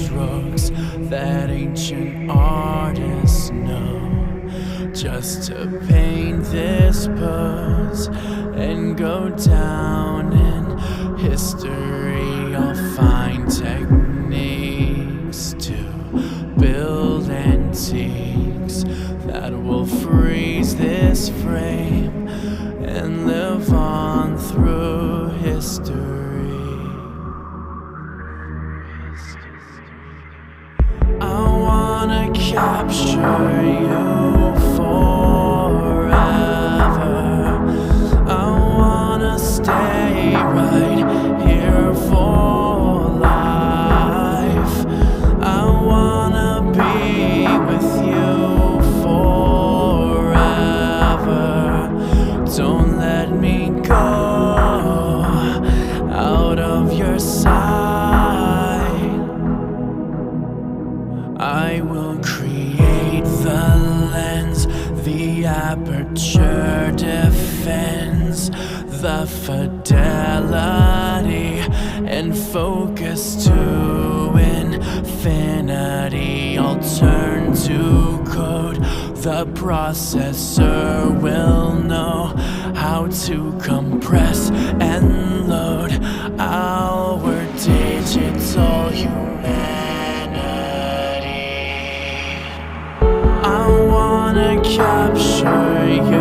strokes that ancient artists know, just to paint this pose and go down in history. I'll find techniques to build antiques that will freeze this frame and live on through history. I wanna capture you forever. I wanna stay right here for life. I wanna be with you forever. Don't let me go out of your sight. I will create the lens, the aperture defends the fidelity and focus to infinity. I'll turn to code, the processor will know how to compress and load our digital humanity. I wanna capture you